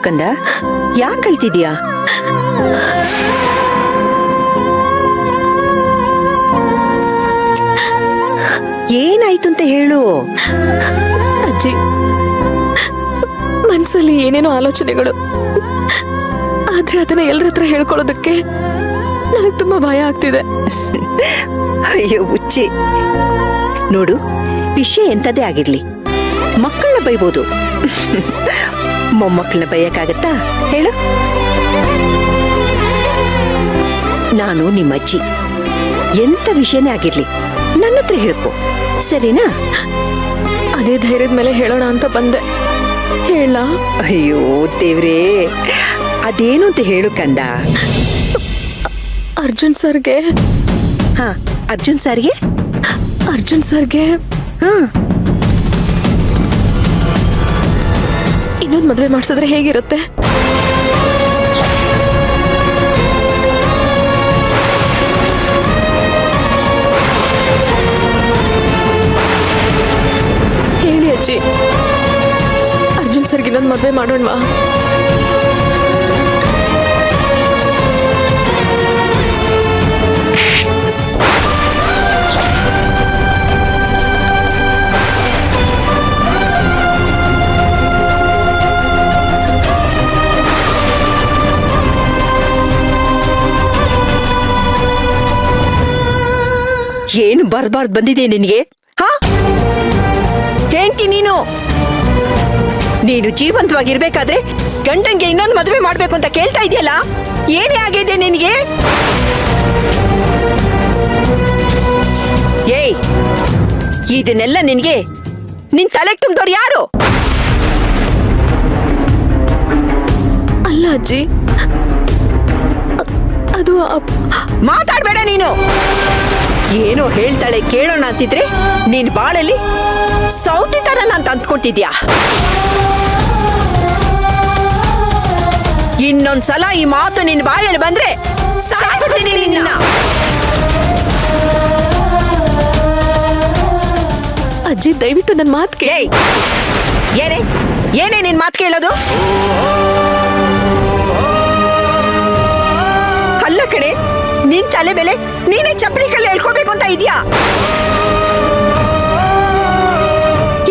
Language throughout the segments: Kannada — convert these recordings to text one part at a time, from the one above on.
ಕಂದ, ಯಾಕೆ ಅಳ್ತಿದ್ಯಾ? ಏನಾಯ್ತು ಅಂತ ಹೇಳು. ಅಜ್ಜಿ, ಮನ್ಸಲ್ಲಿ ಏನೇನೋ ಆಲೋಚನೆಗಳು, ಆದ್ರೆ ಅದನ್ನ ಎಲ್ಲರ ಹತ್ರ ಹೇಳ್ಕೊಳ್ಳೋದಕ್ಕೆ ನನಗೆ ತುಂಬಾ ಭಯ ಆಗ್ತಿದೆ. ಅಯ್ಯೋ ಹುಚ್ಚಿ, ನೋಡು, ವಿಷಯ ಎಂತದೇ ಆಗಿರ್ಲಿ, ಮಕ್ಕಳನ್ನ ಬೈಬೋದು, ಮೊಮ್ಮಕ್ಕಳನ್ನ ಬೈಯಕ್ಕಾಗತ್ತಾ ಹೇಳು? ನಾನು ನಿಮ್ಮಜ್ಜಿ, ಎಂತ ವಿಷಯನೇ ಆಗಿರ್ಲಿ ನನ್ನ ಹತ್ರ ಹೇಳ್ಕೊ, ಸರಿನಾ? ಅದೇ ಧೈರ್ಯದ ಮೇಲೆ ಹೇಳೋಣ ಅಂತ ಬಂದೆ. ಹೇಳ? ಅಯ್ಯೋ ದೇವ್ರೇ, ಅದೇನು ಅಂತ ಹೇಳು ಕಂದ. ಅರ್ಜುನ್ ಸರ್ಗೆ. ಹಾ, ಅರ್ಜುನ್ ಸರ್ಗೆ? ಅರ್ಜುನ್ ಸರ್ಗೆ ಹಾ, ಇನ್ನೊಂದು ಮದುವೆ ಮಾಡಿಸಿದ್ರೆ ಹೇಗಿರುತ್ತೆ? ಹೇಳಿ ಅಜ್ಜಿ, ಅರ್ಜುನ್ ಸರ್ಗೆ ಇನ್ನೊಂದು ಮದುವೆ ಮಾಡೋಣವಾ? ಏನು ಬರ್ಬಾರ್ದು ಬಂದಿದೆ ನಿನಗೆ? ಹಾ, ಹೇಳ್ತಿ ನೀನು ಜೀವಂತವಾಗಿರ್ಬೇಕಾದ್ರೆ ಗಂಡಂಗೆ ಇನ್ನೊಂದು ಮದುವೆ ಮಾಡ್ಬೇಕು ಅಂತ ಕೇಳ್ತಾ ಇದೆಯಲ್ಲ, ಏನೇ ಆಗಿದೆ ನಿನಗೆ? ಏಯ್, ಇದನ್ನೆಲ್ಲ ನಿನ್ಗೆ ನಿನ್ ತಲೆಗೆ ತುಂಬಿದವ್ರು ಯಾರು? ಅಲ್ಲ ಅಜ್ಜಿ, ಅದು ಮಾತಾಡ್ಬೇಡ ನೀನು. ಏನೋ ಹೇಳ್ತಾಳೆ ಕೇಳೋಣ ಅಂತಿದ್ರೆ ನೀನ್ ಬಾಳಲ್ಲಿ ಸೌತಿ ತರ ನಾನು ತಂದ್ಕೊಟ್ಟಿದ್ಯಾ. ಇನ್ನೊಂದ್ಸಲ ಈ ಮಾತು ನಿನ್ ಬಾಯಲ್ಲಿ ಬಂದ್ರೆ ಸಾಯಿಸ್ಬಿಡ್ತೀನಿ ನಿನ್ನ. ಅಜ್ಜಿ, ದಯವಿಟ್ಟು ನನ್ನ ಮಾತು ಕೇಳಿ. ಏನೇ ಏನೇ ನಿನ್ ಮಾತು ಕೇಳೋದು? ಅಲ್ಲ ಕಡೆ, ನಿನ್ ತಲೆ ಬೆಲೆ ನೀನೇ ಚಪ್ಪಲಿ ಕಲ್ಲು ಹೇಳ್ಕೋಬೇಕು ಅಂತ ಇದೆಯಾ?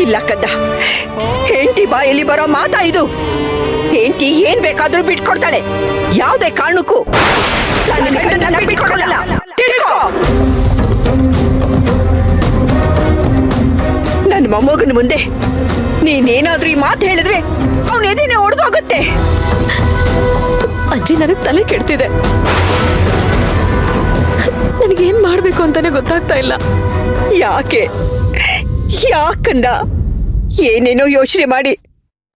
ಇಲ್ಲ ಕದ್ದ, ಹೆಂಡತಿ ಬಾಯಲ್ಲಿ ಬರೋ ಮಾತಾ ಇದು. ಹೆಂಡತಿ ಏನ್ ಬೇಕಾದ್ರೂ ಬಿಟ್ಕೊಡ್ತಾಳೆ, ಯಾವುದೇ ಕಾರಣಕ್ಕೂ ತನ್ನ ಗಂಡನ್ನ ಬಿಟ್ಕೊಡಲ್ಲ. ತಿಳ್ಕೋ. ನನ್ನ ಮೊಮ್ಮಗನ ಮುಂದೆ ನೀನೇನಾದ್ರೂ ಈ ಮಾತು ಹೇಳಿದ್ರೆ ಅವನ ಎದೆನೇ ಒಡೆದೋಗುತ್ತೆ. ಅಜ್ಜಿ, ನನಗೆ ತಲೆ ಕೆಡ್ತಿದೆ. ನನಗೇನ್ ಮಾಡ್ಬೇಕು ಅಂತಾನೆ ಗೊತ್ತಾಗ್ತಾ ಇಲ್ಲ. ಯಾಕಂದ ಏನೇನೋ ಯೋಚನೆ ಮಾಡಿ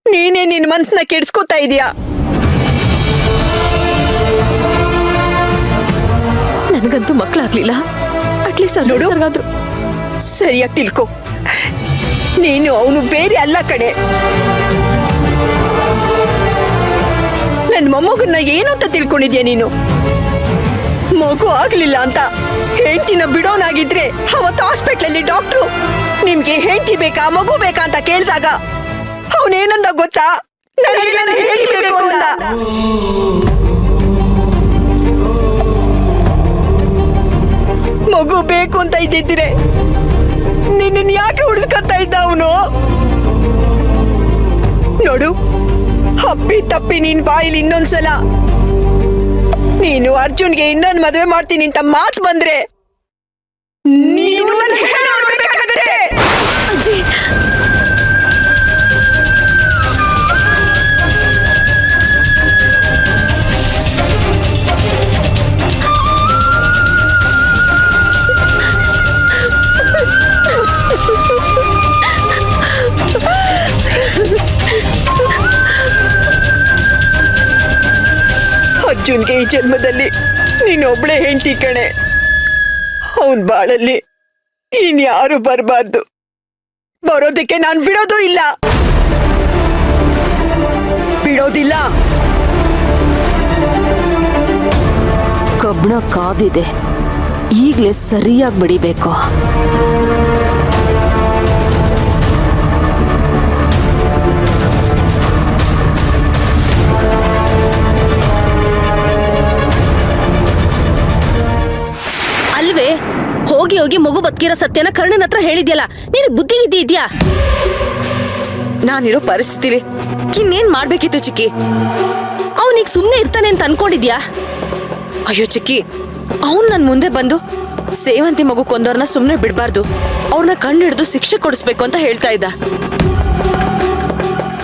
ನೀನೇ ನಿನ್ ಮನ್ಸನ್ನ ಕೆಡ್ಸ್ಕೊತಾ ಇದೀಯಾ. ನನಗಂತೂ ಮಕ್ಕಳಾಗ್ಲಿಲ್ಲ, ಅಟ್ಲೀಸ್ಟ್ ಸರ್ಗಾದ್ರು. ಸರಿಯಾಗಿ ತಿಳ್ಕೊ, ನೀನು ಅವನು ಬೇರೆ ಅಲ್ಲ ಕಡೆ. ನನ್ ಮೊಮ್ಮಗನ್ನ ಏನು ಅಂತ ತಿಳ್ಕೊಂಡಿದ್ಯಾ ನೀನು? ಮಗು ಆಗ್ಲಿಲ್ಲ ಅಂತ ಹೆಂಡತಿನ ಬಿಡೋನಾಗಿದ್ರೆ ಅವತ್ತು ಹಾಸ್ಪಿಟ್ಲಲ್ಲಿ ಡಾಕ್ಟ್ರು ನಿಮ್ಗೆ ಹೆಂಡತಿ ಬೇಕಾ ಮಗು ಬೇಕಾ ಅಂತ ಕೇಳಿದಾಗ ಅವನೇನಂದ ಗೊತ್ತಾ? ಹೆಂಡತಿ ಬೇಕು ಅಂದ. ಮಗು ಬೇಕು ಅಂತ ಇದ್ದಿದ್ರೆ ನಿನ್ನ ಯಾಕೆ ಉಳಿಸ್ಕೊತಾ ಇದ್ದ ಅವನು? ನೋಡು, ಅಪ್ಪಿ ತಪ್ಪಿ ನಿನ್ ಬಾಯಿಲಿ ಇನ್ನೊಂದ್ಸಲ ನೀನು ಅರ್ಜುನ್ಗೆ ಇನ್ನೊಂದು ಮದುವೆ ಮಾಡ್ತೀನಿ ಅಂತ ಮಾತು ಬಂದ್ರೆ ನೀನು ಅಜ್ಜಿ, ಅರ್ಜುನ್ಗೆ ಈ ಜನ್ಮದಲ್ಲಿ ನೀನೊಬ್ಳೆ ಹೆಂಡತಿ ಕಣೆ. ಅವನ್ ಬಾಳಲ್ಲಿ ಇನ್ಯಾರು ಬರಬಾರ್ದು. ಬರೋದಕ್ಕೆ ನಾನು ಬಿಡೋದಿಲ್ಲ. ಕಬ್ಬಣ ಕಾದಿದೆ, ಈಗಲೇ ಸರಿಯಾಗಿ ಬಡಿಬೇಕು. ಹೋಗಿ ಮಗು ಬದುಕಿರೋ ಸತ್ಯನ ಕರ್ಣನ್ ಹತ್ರ ಹೇಳಿದ್ಯಲ್ಲ, ನೀನು ಬುದ್ಧಿ ಇದ್ಯಾ? ನಾನಿರೋ ಪರಿಸ್ಥಿತಿಲಿ ಇನ್ನೇನ್ ಮಾಡ್ಬೇಕಿತ್ತು ಚಿಕ್ಕಿ? ಅವನಿಗೆ ಸುಮ್ನೆ ಇರ್ತಾನೆ ಅಂತ ಅನ್ಕೊಂಡಿದ್ಯಾ? ಅಯ್ಯೋ ಚಿಕ್ಕಿ, ಅವ್ನ್ ನನ್ ಮುಂದೆ ಬಂದು ಸೇವಂತಿ ಮಗು ಕೊಂದವ್ರನ್ನ ಸುಮ್ನೆ ಬಿಡ್ಬಾರ್ದು, ಅವ್ರನ್ನ ಕಣ್ಣಿಡ್ದು ಶಿಕ್ಷೆ ಕೊಡಿಸ್ಬೇಕು ಅಂತ ಹೇಳ್ತಾ ಇದ್ದ.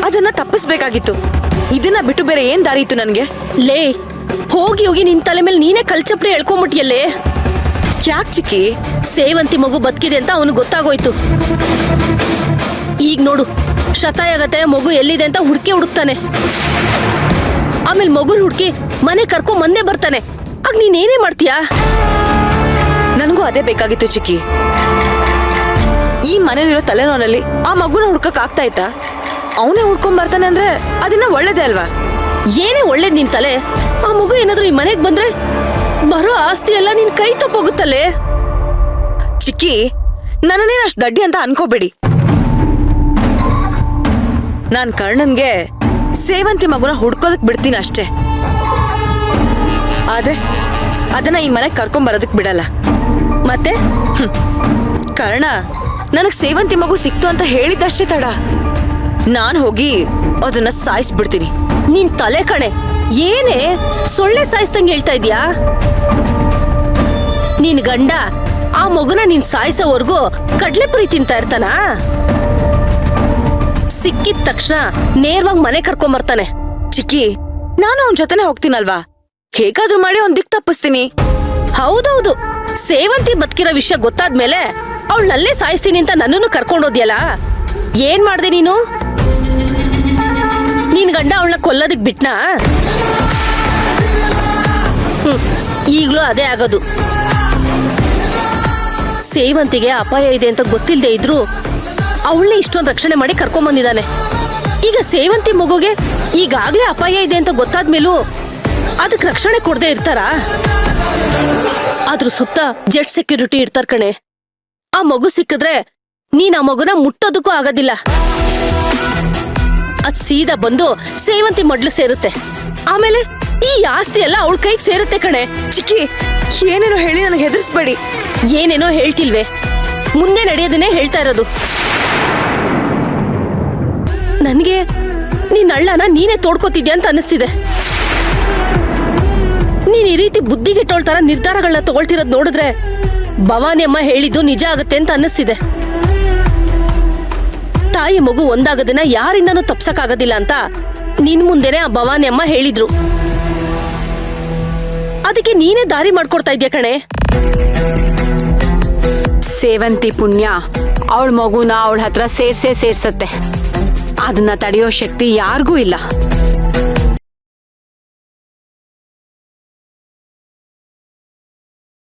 ಅದನ್ನ ತಪ್ಪಿಸ್ಬೇಕಾಗಿತ್ತು. ಇದನ್ನ ಬಿಟ್ಟು ಬೇರೆ ಏನ್ ದಾರಿ ಇತ್ತು ನನ್ಗೆ? ಲೇ, ಹೋಗಿ ಹೋಗಿ ನಿನ್ ತಲೆ ಮೇಲೆ ನೀನೇ ಕಳ್ಚಪ್ರೆ ಎಳ್ಕೊಂಬಿಟ್ಟಿಯಲ್ಲೇ. ಯಾಕ್ ಚಿಕ್ಕಿ? ಸೇವಂತಿ ಮಗು ಬದುಕಿದೆ ಅಂತ ಅವನು ಗೊತ್ತಾಗೋಯ್ತು. ಈಗ ನೋಡು, ಶತಾಯಗತೆ ಮಗು ಎಲ್ಲಿದೆ ಅಂತ ಹುಡುಕ್ತಾನೆ. ಆಮೇಲೆ ಮಗುನ್ ಹುಡುಕಿ ಮನೆ ಕರ್ಕೊಂಡ್ ಬರ್ತಾನೆ. ಆಗ ನೀನೇನೇ ಮಾಡ್ತೀಯಾ? ನನಗೂ ಅದೇ ಬೇಕಾಗಿತ್ತು ಚಿಕ್ಕಿ. ಈ ಮನೇಲಿರೋ ತಲೆನೋನಲ್ಲಿ ಆ ಮಗುನ ಹುಡ್ಕಕ್ ಆಗ್ತಾ ಇತ್ತಾ? ಅವನೇ ಹುಡ್ಕೊಂಡ್ ಬರ್ತಾನೆ ಅಂದ್ರೆ ಅದನ್ನ ಒಳ್ಳೇದೇ ಅಲ್ವಾ? ಏನೇ ಒಳ್ಳೇದ್ ನಿನ್ ತಲೆ. ಆ ಮಗು ಏನಾದ್ರೂ ಈ ಮನೆಗ್ ಬಂದ್ರೆ ಬರೋ ಆಸ್ತಿ ಎಲ್ಲ ನಿನ್ ಕೈ ತಪ್ಪೋಗುತ್ತಲ್ಲೇ. ಚಿಕ್ಕಿ, ನನ್ನನ್ನೇನು ಅಷ್ಟು ದಡ್ಡಿ ಅಂತ ಅನ್ಕೋಬೇಡಿ. ನಾನ್ ಕರ್ಣನ್ಗೆ ಸೇವಂತಿ ಮಗುನ ಹುಡ್ಕೋದಕ್ ಬಿಡ್ತೀನಿ ಅಷ್ಟೇ. ಆದ್ರೆ ಅದನ್ನ ಈ ಮನೆಗ್ ಕರ್ಕೊಂಡ್ ಬರೋದಕ್ ಬಿಡಲ್ಲ. ಮತ್ತೆ ಕರ್ಣ ನನಗ್ ಸೇವಂತಿ ಮಗು ಸಿಕ್ತು ಅಂತ ಹೇಳಿದ್ದಷ್ಟೇ ತಡ. ನಾನ್ ಹೋಗಿ ಅದನ್ನ ಸಾಯಿಸ್ಬಿಡ್ತೀನಿ. ನಿನ್ ತಲೆ ಕಣೆ, ಏನೇ ಸೊಳ್ಳೆ ಸಾಯಿಸ್ದಂಗೆ ಹೇಳ್ತಾ ಇದ್ಯಾ? ನಿನ್ ಗಂಡ ಆ ಮಗುನ ನೀನ್ ಸಾಯಿಸೋವರೆಗೂ ಕಡ್ಲೆಪುರಿ ತಿಂತಾ ಇರ್ತಾನ. ಸಿಕ್ಕಿದ ತಕ್ಷಣ ನೇರವಾಗಿ ಮನೆ ಕರ್ಕೊಂಬರ್ತಾನೆ. ಚಿಕ್ಕಿ, ನಾನು ಅವನ್ ಜೊತೆನೆ ಹೋಗ್ತೀನಲ್ವಾ? ಹೇಗಾದ್ರೂ ಮಾಡಿ ಅವ್ನ್ ದಿಕ್ ತಪ್ಪಿಸ್ತೀನಿ. ಹೌದೌದು, ಸೇವಂತಿ ಬದುಕಿರೋ ವಿಷಯ ಗೊತ್ತಾದ್ಮೇಲೆ ಅವಳನ್ನಲ್ಲೇ ಸಾಯಿಸ್ತೀನಿ ಅಂತ ನನ್ನನ್ನು ಕರ್ಕೊಂಡೋದ್ಯಲ್ಲ. ಏನ್ ಮಾಡ್ದೆ ನೀನು? ನೀನ್ ಗಂಡ ಅವಳನ್ನ ಕೊಲ್ಲೋದಕ್ ಬಿಟ್ನಾ? ಈಗ್ಲೂ ಅದೇ ಆಗೋದು. ಸೇವಂತಿಗೆ ಅಪಾಯ ಇದೆ ಅಂತ ಗೊತ್ತಿಲ್ಲದೆ ಇದ್ರು ಅವಳನ್ನೇ ಇಷ್ಟೊಂದು ರಕ್ಷಣೆ ಮಾಡಿ ಕರ್ಕೊಂಬಂದಿದ್ದಾನೆ. ಈಗ ಸೇವಂತಿ ಮಗುಗೆ ಈಗಾಗ್ಲೇ ಅಪಾಯ ಇದೆ ಅಂತ ಗೊತ್ತಾದ್ಮೇಲೂ ಅದಕ್ಕೆ ರಕ್ಷಣೆ ಕೊಡದೆ ಇರ್ತಾರಾ? ಅದ್ರ ಸುತ್ತ ಜೆಟ್ ಸೆಕ್ಯೂರಿಟಿ ಇರ್ತಾರ ಕಣೆ. ಆ ಮಗು ಸಿಕ್ಕಿದ್ರೆ ನೀನ್ ಆ ಮಗುನ ಮುಟ್ಟೋದಕ್ಕೂ ಆಗೋದಿಲ್ಲ. ಅದ್ ಸೀದಾ ಬಂದು ಸೇವಂತಿ ಮಡ್ಲು ಸೇರುತ್ತೆ. ಆಮೇಲೆ ಈ ಆಸ್ತಿ ಎಲ್ಲ ಅವಳ ಕೈಗೆ ಸೇರುತ್ತೆ ಕಣೆ. ಚಿಕ್ಕಿ, ಏನೇನೋ ಹೇಳಿ ನನಗೆ ಹೆದರ್ಸ್ಬೇಡಿ. ಏನೇನೋ ಹೇಳ್ತಿಲ್ವೇ, ಮುಂದೆ ನಡೆಯೋದನ್ನೇ ಹೇಳ್ತಾ ಇರೋದು. ನನ್ಗೆ ನೀನ್ ಅಳ್ಳನ ನೀನೇ ತೋಡ್ಕೋತಿದ್ಯಾ ಅಂತ ಅನಿಸ್ತಿದೆ. ನೀನ್ ಈ ರೀತಿ ಬುದ್ಧಿಗೆಟ್ಟೋಳ್ ತರ ನಿರ್ಧಾರಗಳನ್ನ ತಗೊಳ್ತಿರೋದ್ ನೋಡಿದ್ರೆ ಭವಾನಿ ಅಮ್ಮ ಹೇಳಿದ್ದು ನಿಜ ಆಗುತ್ತೆ ಅಂತ ಅನ್ನಿಸ್ತಿದೆ. ತಾಯಿ ಮಗು ಒಂದಾಗದನ್ನ ಯಾರಿಂದನೂ ತಪ್ಸಕ್ಕಾಗೋದಿಲ್ಲ ಅಂತ ನಿನ್ ಮುಂದೆನೆ ಆ ಭವಾನಿ ಅಮ್ಮ ಹೇಳಿದ್ರು. ಅದಕ್ಕೆ ನೀನೇ ದಾರಿ ಮಾಡ್ಕೊಡ್ತಾ ಇದ್ಯಾ ಕಣೆ. ಸೇವಂತಿ ಪುಣ್ಯ ಅವಳ ಮಗುನ ಅವಳ ಹತ್ರ ಸೇರ್ಸತ್ತೆ. ಅದನ್ನ ತಡೆಯೋ ಶಕ್ತಿ ಯಾರಿಗೂ ಇಲ್ಲ.